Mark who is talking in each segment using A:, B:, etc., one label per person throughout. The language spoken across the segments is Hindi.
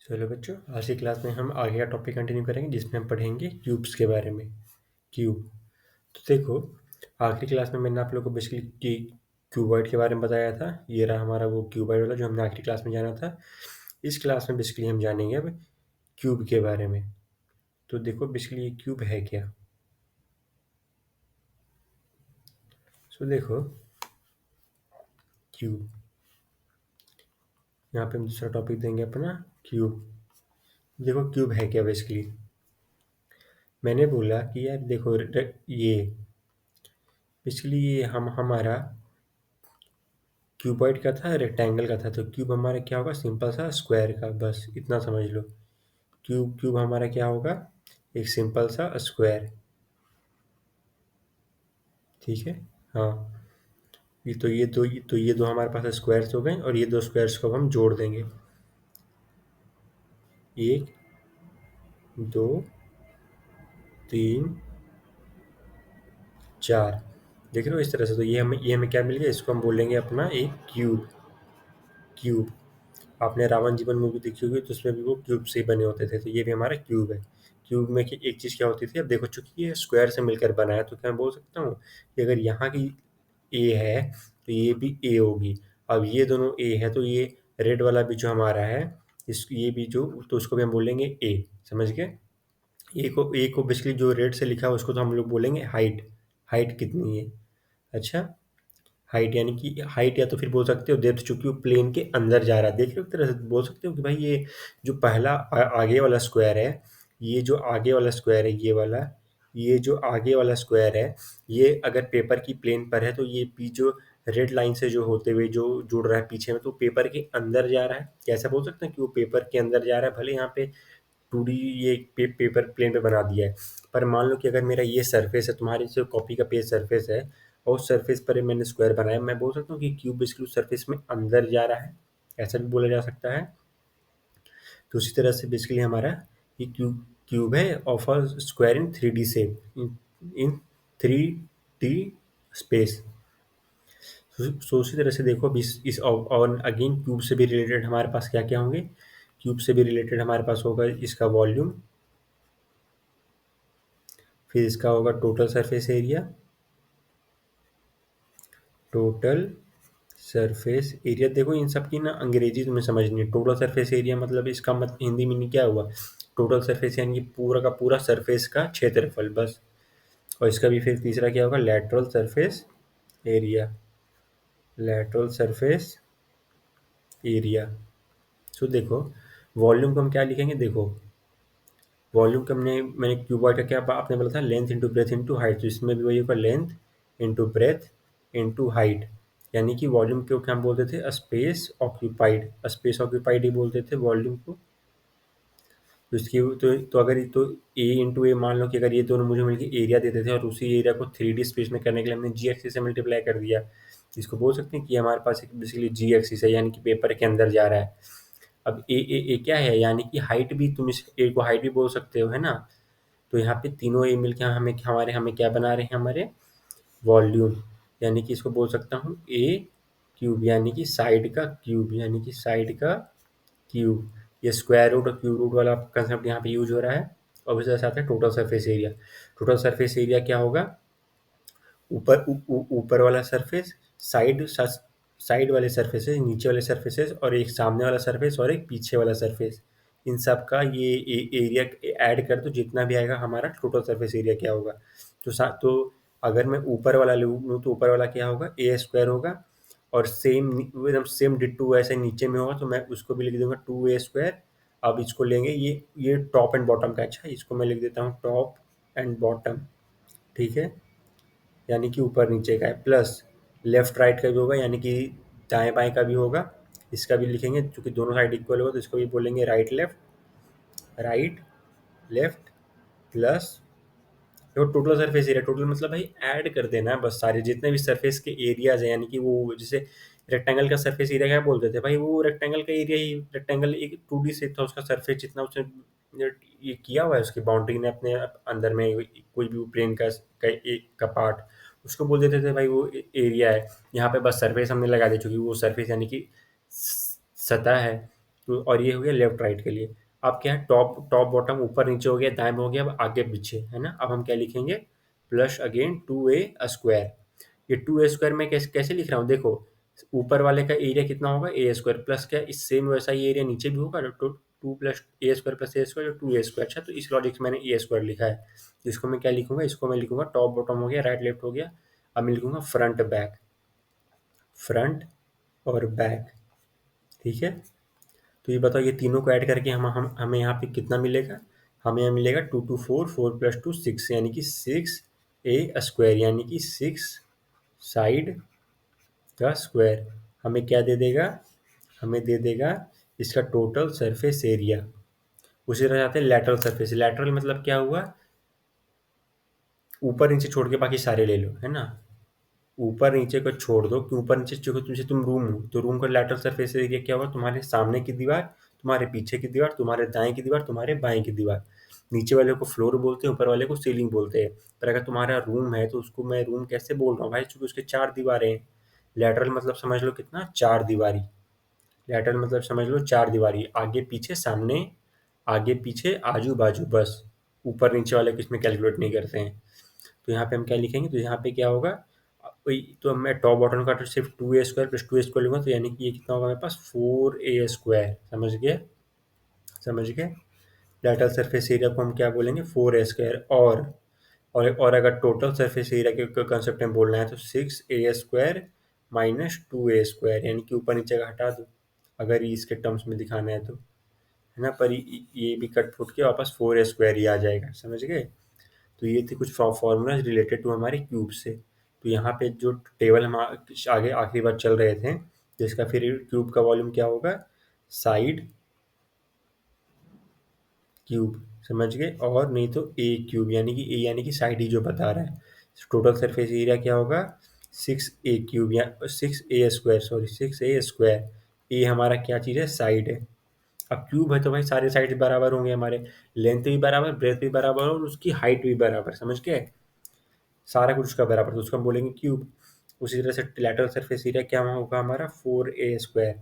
A: चलो बच्चों, आज की क्लास में हम आगे का टॉपिक कंटिन्यू करेंगे जिसमें हम पढ़ेंगे क्यूब्स के बारे में। क्यूब तो देखो, आखिरी क्लास में मैंने आप लोगों को बेसिकली क्यूबॉइड के बारे में बताया था। ये रहा हमारा वो क्यूबॉइड वाला जो हमने आखिरी क्लास में जाना था। इस क्लास में बेसिकली हम जानेंगे अब क्यूब के बारे में। तो देखो बेसिकली ये क्यूब है क्या। सो देखो, क्यूब, यहाँ पे हम दूसरा टॉपिक देंगे अपना क्यूब। देखो क्यूब है क्या बेसिकली। मैंने बोला कि यार देखो ये बेसिकली ये हम हमारा क्यूबॉइड का था, रेक्टेंगल का था। तो क्यूब हमारा क्या होगा, सिंपल सा स्क्वायर का, बस इतना समझ लो। क्यूब क्यूब हमारा क्या होगा, एक सिंपल सा स्क्वायर। ठीक है, हाँ। ये दो हमारे पास स्क्वायर्स हो गए और ये दो स्क्वायर्स को अब हम जोड़ देंगे। एक, दो, तीन, चार। देख रहे हो इस तरह से। तो ये हमें क्या मिल गया, इसको हम बोलेंगे अपना एक क्यूब। क्यूब, आपने रावण जीवन मूवी देखी होगी तो उसमें भी वो क्यूब से ही बने होते थे। तो ये भी हमारा क्यूब है। क्यूब में कि एक चीज़ क्या होती थी, अब देखो चूंकि ये स्क्वायर से मिलकर बना है तो क्या मैं बोल सकता हूँ कि अगर यहाँ की ए है तो ये भी ए होगी। अब ये दोनों ए है तो ये रेड वाला भी जो हमारा है, इस ये भी जो, तो उसको भी हम बोलेंगे ए। समझ गए। ए को बेसिकली जो रेड से लिखा है उसको तो हम लोग बोलेंगे हाइट। हाइट कितनी है, अच्छा। हाइट यानी कि हाइट, या तो फिर बोल सकते हो डेप्थ, चूंकि वो प्लेन के अंदर जा रहा है। देख रहे हो एक तरह से बोल सकते हो कि भाई ये जो पहला आगे वाला स्क्वायर है, ये जो आगे वाला स्क्वायर है, ये वाला, ये जो आगे वाला स्क्वायर है, ये अगर पेपर की प्लेन पर है तो ये पी जो रेड लाइन से जो होते हुए जो जुड़ रहा है पीछे में, तो पेपर के अंदर जा रहा है। कैसा बोल सकते हैं कि वो पेपर के अंदर जा रहा है। भले यहाँ पे 2D ये पेपर प्लेन पे बना दिया है, पर मान लो कि अगर मेरा ये सरफेस है, तुम्हारी जो कॉपी का पेज सरफेस है, और उस सरफेस पर मैंने स्क्वायर बनाया, मैं बोल सकता हूँ कि क्यूब बेसिकली उस सरफेस में अंदर जा रहा है। ऐसा भी बोला जा सकता है। तो उसी तरह से बेसिकली हमारा ये क्यूब क्यूब है of a square in 3D shape, in 3D space. So उसी तरह से देखो, अब इस और अगेन क्यूब से भी रिलेटेड हमारे पास क्या क्या होंगे। क्यूब से भी रिलेटेड हमारे पास होगा इसका वॉल्यूम, फिर इसका होगा total surface area. Total surface area, देखो इन सब की ना अंग्रेजी तुम्हें समझनी है। टोटल सरफेस एरिया मतलब इसका मत हिंदी मीनिंग क्या हुआ, टोटल सरफेस यानी कि पूरा का पूरा सरफेस का क्षेत्रफल, बस। और इसका भी फिर तीसरा क्या होगा, lateral surface area. Lateral surface area. So देखो, वॉल्यूम को हम क्या लिखेंगे, देखो वॉल्यूम का मैंने क्यूबॉइड का क्या आपने बोला था, length into breadth into height. तो इसमें भी वही होगा, length into breadth into height. यानी कि वॉल्यूम को क्या हम बोलते थे, स्पेस ऑक्यूपाइड। स्पेस ऑक्यूपाइड ही बोलते थे वॉल्यूम को। तो इसकी तो अगर तो ए इंटू ए, मान लो कि अगर ये दोनों मुझे मिलकर एरिया देते थे और उसी एरिया को 3D स्पेस में करने के लिए हमने जी एक्सिस से मल्टीप्लाई कर दिया, इसको बोल सकते हैं कि हमारे पास एक बेसिकली जी एक्सिस है, यानी कि पेपर के अंदर जा रहा है। अब ए क्या है, यानी कि हाइट भी, तुम इस ए को हाइट भी बोल सकते हो, है ना। तो यहाँ पे तीनों ए मिलके हमें क्या बना रहे हैं, हमारे वॉल्यूम। यानी कि इसको बोल सकता हूँ ए क्यूब, यानी कि साइड का क्यूब, यानी कि साइड का क्यूब। ये स्क्वायर रूट और क्यूब रूट वाला कंसेप्ट यहाँ पे यूज हो रहा है। और उसके साथ है total surface area. Total surface area क्या होगा, ऊपर वाला सरफेस, साइड वाले सरफेसेस, नीचे वाले सरफेसेस, और एक सामने वाला सरफेस और एक पीछे वाला सरफेस। इन सब का ये एरिया ऐड कर दो, जितना भी आएगा हमारा टोटल सरफेस एरिया क्या होगा। तो अगर मैं ऊपर वाला लूँ तो ऊपर वाला क्या होगा, ए स्क्वायर होगा। और सेम एकदम सेम डिट्टू ऐसे नीचे में होगा, तो मैं उसको भी लिख दूंगा 2a²। अब इसको लेंगे, ये टॉप एंड बॉटम का, अच्छा इसको मैं लिख देता हूँ टॉप एंड बॉटम। ठीक है, यानी कि ऊपर नीचे का है, प्लस लेफ्ट राइट का भी होगा, यानी कि दाएं बाएं का भी होगा। इसका भी लिखेंगे, क्योंकि दोनों साइड इक्वल होगा तो इसको भी बोलेंगे right left, right left plus. देखो टोटल सरफेस एरिया, टोटल मतलब भाई ऐड कर देना है बस, सारे जितने भी सरफेस के एरियाज हैं। यानी कि वो जैसे रेक्टेंगल का सरफेस एरिया क्या बोलते थे भाई, वो रेक्टेंगल का एरिया ही, रेक्टेंगल एक 2D शेप था, उसका सरफेस जितना उसने ये किया हुआ है उसकी बाउंड्री ने अपने अंदर में, कोई भी प्लेन का पार्ट, उसको बोल देते थे भाई वो एरिया है। यहाँ पे बस सरफेस हमने लगा दी, चूंकि वो सरफेस यानी कि सतह है, तो और ये हो गया लेफ्ट राइट के लिए। अब क्या है, टॉप टॉप बॉटम ऊपर नीचे हो गया, दाएं में हो गया, अब आगे पीछे है ना। अब हम क्या लिखेंगे, प्लस अगेन 2a स्क्वायर। ये 2a स्क्वायर में कैसे कैसे लिख रहा हूँ देखो, ऊपर वाले का एरिया कितना होगा ए स्क्वायर, प्लस क्या इस सेम वैसा ही एरिया नीचे भी होगा, तो 2 प्लस ए स्क्वायर प्लस ए स्क्वायर 2a स्क्वायर। अच्छा, तो इस लॉजिक से मैंने ए स्क्वायर लिखा है। इसको मैं क्या लिखूंगा, इसको मैं लिखूंगा टॉप बॉटम हो गया, राइट लेफ्ट हो गया। अब मैं लिखूंगा फ्रंट बैक, फ्रंट और बैक। ठीक है, तो ये बताओ, ये तीनों को ऐड करके हम हमें यहाँ पे कितना मिलेगा। हमें यहाँ मिलेगा 2 2 4, 4 + 2 6, यानी कि 6a स्क्वायर, यानी कि 6 साइड का स्क्वायर हमें क्या दे देगा, हमें दे देगा इसका टोटल सरफेस एरिया। उसी तरह जाते हैं लैटरल सरफेस। लैटरल मतलब क्या हुआ, ऊपर नीचे छोड़ के बाकी सारे ले लो, है ना। ऊपर नीचे को छोड़ दो, कि ऊपर नीचे चूंकि तुमसे तुम रूम हो, तो रूम का लैटरल सरफेस एरिया क्या होगा, तुम्हारे सामने की दीवार, तुम्हारे पीछे की दीवार, तुम्हारे दाएं की दीवार, तुम्हारे बाएं की दीवार। नीचे वाले को फ्लोर बोलते हैं, ऊपर वाले को सीलिंग बोलते हैं। पर अगर तुम्हारा रूम है तो उसको मैं रूम कैसे बोल रहा हूँ भाई, चूंकि उसके 4 दीवारें हैं। लैटरल मतलब समझ लो कितना, 4 दीवारी। लैटरल मतलब समझ लो 4 दीवारी, आगे पीछे सामने, आगे पीछे आजू बाजू, बस। ऊपर नीचे वाले को इसमें कैलकुलेट नहीं करते हैं। तो यहाँ पे हम क्या लिखेंगे, तो यहाँ पे क्या होगा, वही तो मैं टॉप बॉटम का तो सिर्फ 2a square plus 2a square लूंगा, तो यानी कि ये कितना होगा मेरे पास 4a स्क्वायर। समझ गए, समझ गए। लेटरल सरफेस एरिया को हम क्या बोलेंगे, 4a स्क्वायर। और अगर टोटल सरफेस एरिया के कंसेप्ट में बोलना है तो 6a square minus 2a square, यानी कि ऊपर नीचे का हटा दो अगर ये इसके टर्म्स में दिखाना है तो, है ना। पर ये भी कट फुट के वापस 4a स्क्वायर ही आ जाएगा। समझ गए। तो ये थे कुछ फॉर्मूलाज रिलेटेड टू हमारे क्यूब से। तो यहाँ पे जो टेबल हम आगे आखिरी बार चल रहे थे, जिसका फिर क्यूब का वॉल्यूम क्या होगा, साइड क्यूब। समझ गए। और नहीं तो ए क्यूब, यानी कि ए यानी कि साइड ही जो बता रहा है। टोटल सरफेस एरिया क्या होगा, 6a क्यूब, या 6a square, sorry 6a square. ए हमारा क्या चीज़ है, साइड है। अब क्यूब है तो भाई सारे साइड बराबर होंगे हमारे, लेंथ भी बराबर, ब्रेथ भी बराबर और उसकी हाइट भी बराबर। समझ गए, सारा कुछ उसका बराबर, तो उसको हम बोलेंगे क्यूब। उसी तरह से लैटरल सरफेस एरिया क्या होगा हमारा, 4a स्क्वायर।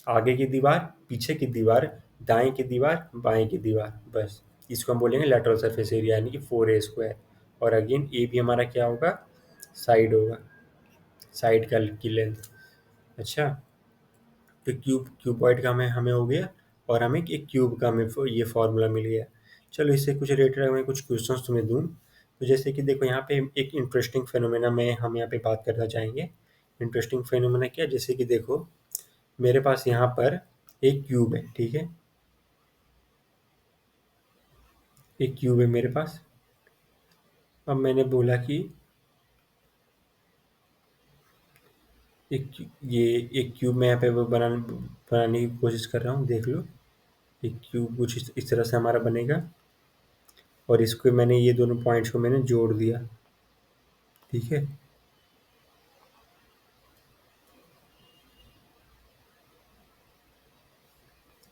A: आगे की दीवार, पीछे की दीवार, दाएं की दीवार, बाएं की दीवार, बस। इसको हम बोलेंगे लैटरल सरफेस एरिया, यानी कि 4a स्क्वायर। और अगेन ए भी हमारा क्या होगा, साइड होगा, साइड का की लेंथ। अच्छा, तो क्यूबॉइड का हमें हमें हो गया, और हमें एक क्यूब का हमें ये फॉर्मूला मिल गया। चलो इससे कुछ रिलेटेड हमें कुछ क्वेश्चंस तुम्हें दूं। तो जैसे कि देखो यहाँ पे एक इंटरेस्टिंग फेनोमेना में हम यहाँ पे बात करना चाहेंगे। इंटरेस्टिंग फेनोमेना क्या, जैसे कि देखो मेरे पास यहाँ पर एक क्यूब है, ठीक है। एक क्यूब है मेरे पास। अब मैंने बोला कि ये एक क्यूब मैं यहाँ पे वो बनाने की कोशिश कर रहा हूँ, देख लो। एक क्यूब कुछ इस तरह से हमारा बनेगा, और इसको मैंने ये दोनों पॉइंट्स को मैंने जोड़ दिया, ठीक है।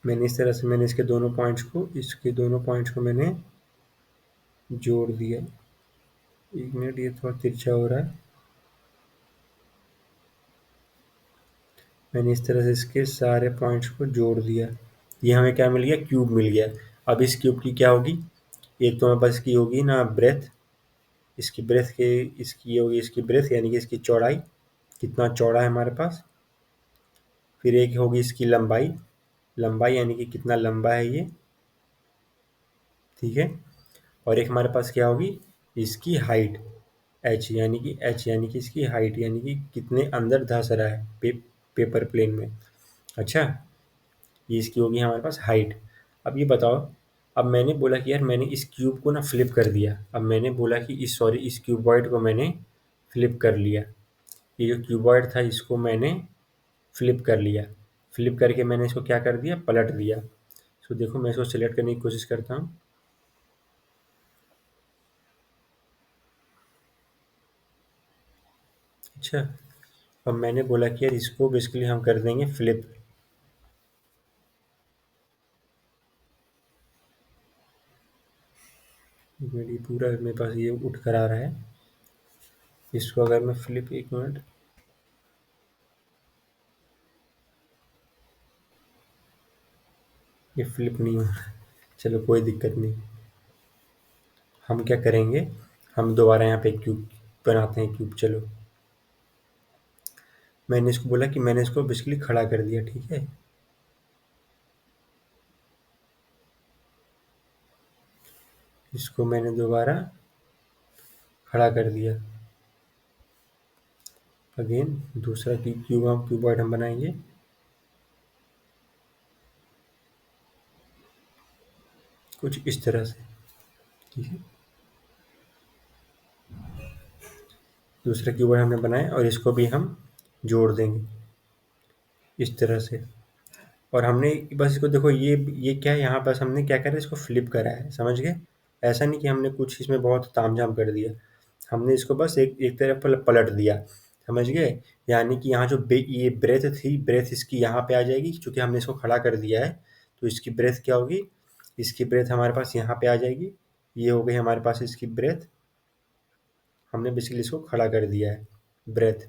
A: मैंने इस तरह से मैंने इसके दोनों पॉइंट्स को मैंने जोड़ दिया। एक मिनट, ये थोड़ा तिरछा हो रहा है। मैंने इस तरह से इसके सारे पॉइंट्स को जोड़ दिया। ये हमें क्या मिल गया, क्यूब मिल गया। अब इस क्यूब की क्या होगी, एक तो हमारे पास की होगी ना ब्रेथ, इसकी ब्रेथ के, इसकी ये होगी इसकी ब्रेथ, यानी कि इसकी चौड़ाई, कितना चौड़ा है हमारे पास। फिर एक होगी इसकी लंबाई, लंबाई यानी कि कितना लंबा है ये, ठीक है। और एक हमारे पास क्या होगी, इसकी हाइट, एच यानी कि इसकी हाइट, यानी कि कितने अंदर धंस रहा है पेपर प्लेन में। अच्छा, ये इसकी होगी हमारे पास हाइट। अब ये बताओ, अब मैंने बोला कि यार मैंने इस क्यूब को ना फ्लिप कर दिया। अब मैंने बोला कि इस क्यूबॉइड को मैंने फ्लिप कर लिया। ये जो क्यूबॉइड था इसको मैंने फ्लिप कर लिया। फ्लिप करके मैंने इसको क्या कर दिया, पलट दिया। सो देखो मैं इसको सिलेक्ट करने की कोशिश करता हूँ। अच्छा, अब मैंने बोला कि यार इसको बेसिकली हम कर देंगे फ्लिप। मेरी पूरा मेरे पास ये उठ कर आ रहा है। इसको अगर मैं फ्लिप, एक मिनट, ये फ्लिप नहीं हो रहा। चलो कोई दिक्कत नहीं। हम क्या करेंगे, हम दोबारा यहाँ पे क्यूब बनाते हैं क्यूब। चलो, मैंने इसको बोला कि मैंने इसको बेसिकली खड़ा कर दिया, ठीक है। इसको मैंने दोबारा खड़ा कर दिया। अगेन दूसरा क्यूब हम क्यूबॉइड हम बनाएंगे। कुछ इस तरह से, ठीक है। दूसरा क्यूबॉइड हमने बनाया और इसको भी हम जोड़ देंगे इस तरह से। और हमने बस इसको देखो, ये क्या है, यहाँ बस हमने क्या करा है, इसको फ्लिप करा है, समझ गए। ऐसा नहीं कि हमने कुछ इसमें बहुत तामझाम कर दिया। हमने इसको बस एक एक तरफ पलट दिया, समझ गए। यानी कि यहाँ जो ये ब्रेथ थी, ब्रेथ इसकी यहाँ पे आ जाएगी, क्योंकि हमने इसको खड़ा कर दिया है। तो इसकी ब्रेथ क्या होगी, इसकी ब्रेथ हमारे पास यहाँ पे आ जाएगी। ये हो गई हमारे पास इसकी ब्रेथ। हमने बेसिकली इसको खड़ा कर दिया है, ब्रेथ।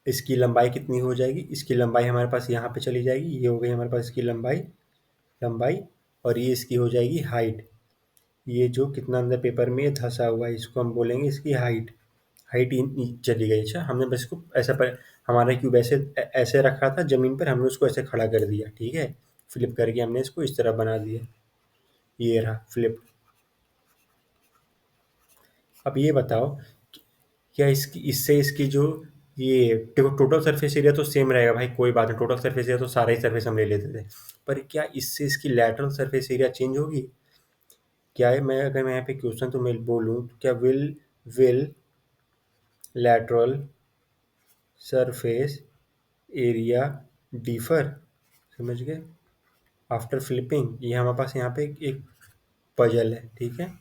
A: इसकी लंबाई कितनी हो जाएगी, इसकी लंबाई हमारे पास यहाँ पे चली जाएगी। ये हो गई हमारे पास इसकी लंबाई, लंबाई। और ये इसकी हो जाएगी हाइट। ये जो कितना अंदर पेपर में ये धंसा हुआ है, इसको हम बोलेंगे इसकी हाइट। हाइट चली गई। अच्छा, हमने बस इसको ऐसा पर, हमारा क्यूब ऐसे ऐसे रखा था ज़मीन पर, हमने उसको ऐसे खड़ा कर दिया, ठीक है। फ्लिप करके हमने इसको इस तरह बना दिया। ये रहा फ्लिप। अब ये बताओ, क्या इसकी इससे इसकी जो ये टोटल सरफेस एरिया तो सेम रहेगा भाई, कोई बात नहीं, टोटल सरफेस एरिया तो सारा ही सरफेस हम ले लेते थे। पर क्या इससे इसकी लैटरल सरफेस एरिया चेंज होगी? क्या है, मैं अगर मैं यहाँ पे क्वेश्चन तो मैं बोलूँ तो क्या will lateral surface area differ, समझ गए, आफ्टर फ्लिपिंग? ये हमारे पास यहाँ पे एक पजल है, ठीक है।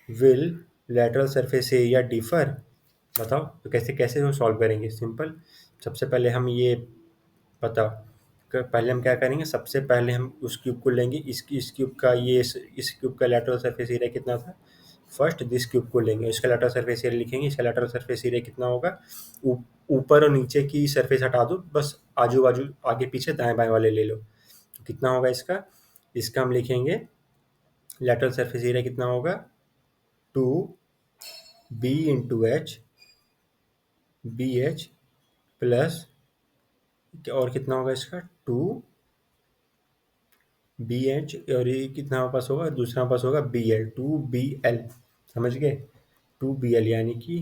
A: Will lateral surface area differ, बताओ तो कैसे कैसे वो सॉल्व करेंगे। सिंपल, सबसे पहले हम ये बताओ, पहले हम क्या करेंगे, सबसे पहले हम उस क्यूब को लेंगे, इस क्यूब का ये इस क्यूब का लैटरल सरफेस एरिया कितना था। फर्स्ट दिस क्यूब को लेंगे, इसका लैटरल सरफेस एरिया लिखेंगे। इसका लैटरल सरफेस एरिया कितना होगा, ऊपर और नीचे की सरफेस हटा दो, बस आजू बाजू आगे पीछे दाएं बाएं वाले ले लो। तो कितना होगा इसका, इसका हम लिखेंगे लैटरल सरफेस एरिया कितना होगा, 2b/h, BH प्लस, और कितना होगा इसका, 2BH, और ये कितना हमारे पास होगा, दूसरा हमारे पास होगा BL, 2BL, समझ गए। 2BL यानी कि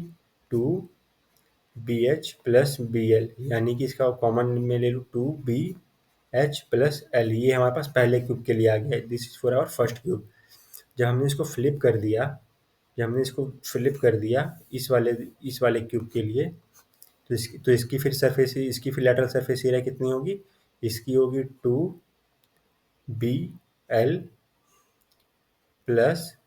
A: 2BH प्लस BL, यानी कि इसका कॉमन में ले लूँ, 2BH प्लस L। ये हमारे पास पहले क्यूब के लिए आ गया है। This is for our first cube. जब हमने इसको फ्लिप कर दिया, जब हमने इसको फ्लिप कर दिया इस वाले क्यूब के लिए, तो इसकी फिर सरफेस, इसकी फिर लैटरल सरफेस एरिया कितनी होगी, इसकी होगी 2BL प्लस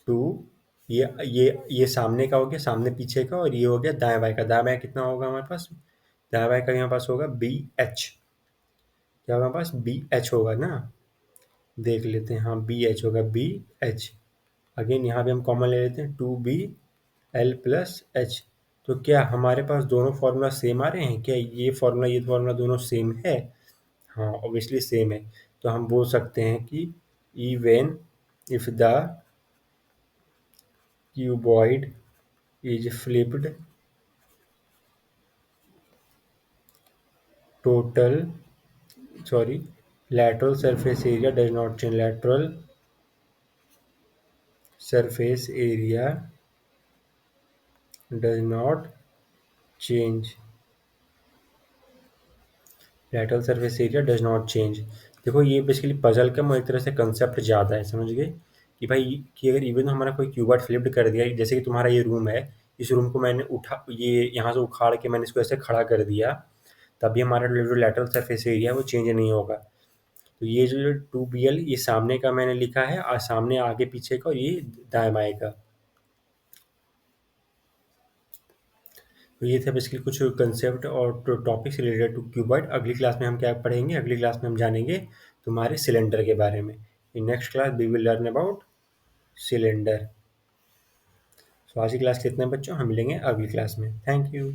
A: 2, ये सामने का हो गया, सामने पीछे का, और ये हो गया दाएं बाएं का। दाएं बाएं कितना होगा हमारे पास, दाएं बाएं का हमारे पास होगा BH। क्या हमारे पास BH होगा ना, देख लेते हैं। हाँ, BH होगा, BH। अगेन यहाँ भी हम कॉमन ले लेते हैं, 2BL प्लस H। तो क्या हमारे पास दोनों फार्मूला सेम आ रहे हैं, क्या ये फार्मूला दोनों सेम है? हाँ, ऑब्वियसली सेम है। तो हम बोल सकते हैं कि even if the cuboid is flipped, total sorry lateral surface area does not change, lateral surface area does not change, lateral surface area does not change। देखो, ये बेसिकली पजल का एक तरह से कंसेप्ट ज़्यादा है, समझ गए। कि भाई कि अगर इवन हमारा कोई क्यूबॉइड फ्लिप्ड कर दिया, जैसे कि तुम्हारा ये रूम है, इस रूम को मैंने ये यहाँ से उखाड़ के मैंने इसको ऐसे खड़ा कर दिया, तभी हमारा जो लैटरल सरफेस एरिया है वो चेंज नहीं होगा। तो ये जो 2BL, ये सामने का मैंने लिखा है, और सामने आगे पीछे का, और ये दाएं बाएं का। तो ये थे बेसिकली कुछ कंसेप्ट और टॉपिक्स रिलेटेड टू क्यूबॉइड। अगली क्लास में हम क्या पढ़ेंगे, अगली क्लास में हम जानेंगे तुम्हारे सिलेंडर के बारे में। In next class we will learn about cylinder. तो आज की क्लास के इतने बच्चों, हम मिलेंगे अगली क्लास में। Thank you.